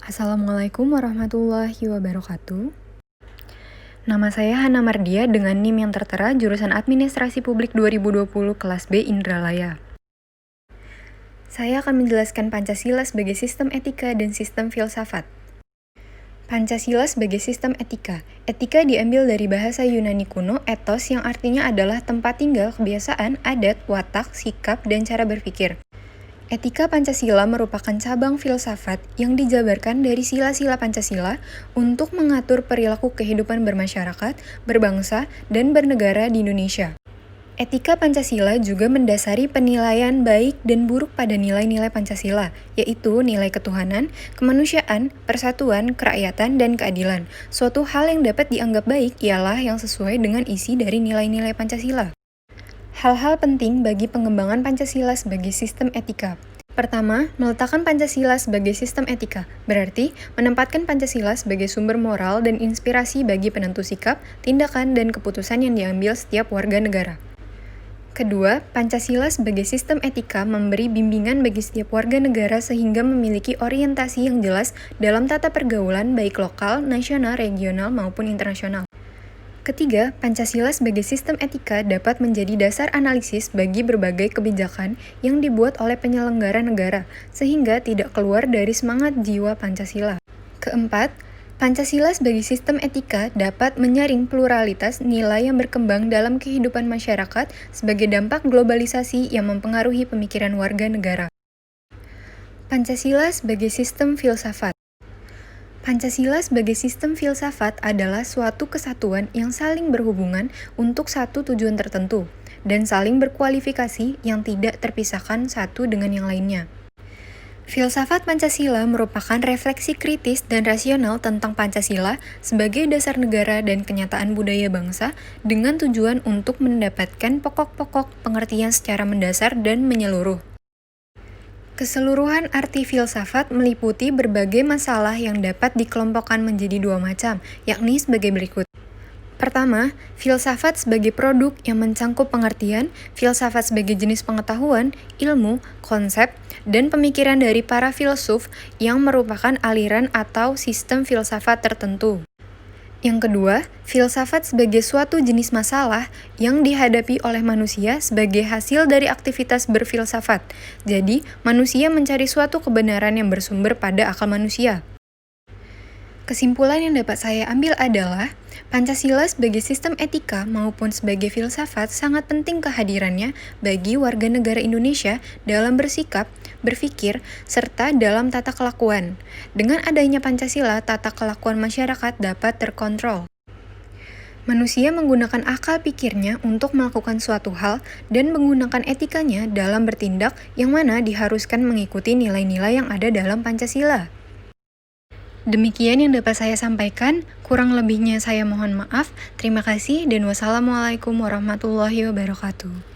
Assalamualaikum warahmatullahi wabarakatuh. Nama saya Hana Mardia dengan NIM yang tertera jurusan Administrasi Publik 2020 kelas B Indralaya. Saya akan menjelaskan Pancasila sebagai sistem etika dan sistem filsafat. Pancasila sebagai sistem etika. Etika diambil dari bahasa Yunani kuno ethos yang artinya adalah tempat tinggal, kebiasaan, adat, watak, sikap, dan cara berpikir. Etika Pancasila merupakan cabang filsafat yang dijabarkan dari sila-sila Pancasila untuk mengatur perilaku kehidupan bermasyarakat, berbangsa, dan bernegara di Indonesia. Etika Pancasila juga mendasari penilaian baik dan buruk pada nilai-nilai Pancasila, yaitu nilai ketuhanan, kemanusiaan, persatuan, kerakyatan, dan keadilan. Suatu hal yang dapat dianggap baik ialah yang sesuai dengan isi dari nilai-nilai Pancasila. Hal-hal penting bagi pengembangan Pancasila sebagai sistem etika. Pertama, meletakkan Pancasila sebagai sistem etika, berarti menempatkan Pancasila sebagai sumber moral dan inspirasi bagi penentu sikap, tindakan, dan keputusan yang diambil setiap warga negara. Kedua, Pancasila sebagai sistem etika memberi bimbingan bagi setiap warga negara sehingga memiliki orientasi yang jelas dalam tata pergaulan baik lokal, nasional, regional, maupun internasional. Ketiga, Pancasila sebagai sistem etika dapat menjadi dasar analisis bagi berbagai kebijakan yang dibuat oleh penyelenggara negara, sehingga tidak keluar dari semangat jiwa Pancasila. Keempat, Pancasila sebagai sistem etika dapat menyaring pluralitas nilai yang berkembang dalam kehidupan masyarakat sebagai dampak globalisasi yang mempengaruhi pemikiran warga negara. Pancasila sebagai sistem filsafat. Pancasila sebagai sistem filsafat adalah suatu kesatuan yang saling berhubungan untuk satu tujuan tertentu, dan saling berkualifikasi yang tidak terpisahkan satu dengan yang lainnya. Filsafat Pancasila merupakan refleksi kritis dan rasional tentang Pancasila sebagai dasar negara dan kenyataan budaya bangsa dengan tujuan untuk mendapatkan pokok-pokok pengertian secara mendasar dan menyeluruh. Keseluruhan arti filsafat meliputi berbagai masalah yang dapat dikelompokkan menjadi dua macam, yakni sebagai berikut. Pertama, filsafat sebagai produk yang mencangkup pengertian, filsafat sebagai jenis pengetahuan, ilmu, konsep, dan pemikiran dari para filsuf yang merupakan aliran atau sistem filsafat tertentu. Yang kedua, filsafat sebagai suatu jenis masalah yang dihadapi oleh manusia sebagai hasil dari aktivitas berfilsafat. Jadi, manusia mencari suatu kebenaran yang bersumber pada akal manusia. Kesimpulan yang dapat saya ambil adalah, Pancasila sebagai sistem etika maupun sebagai filsafat sangat penting kehadirannya bagi warga negara Indonesia dalam bersikap, berpikir, serta dalam tata kelakuan. Dengan adanya Pancasila, tata kelakuan masyarakat dapat terkontrol. Manusia menggunakan akal pikirnya untuk melakukan suatu hal dan menggunakan etikanya dalam bertindak yang mana diharuskan mengikuti nilai-nilai yang ada dalam Pancasila. Demikian yang dapat saya sampaikan, kurang lebihnya saya mohon maaf. Terima kasih dan wassalamualaikum warahmatullahi wabarakatuh.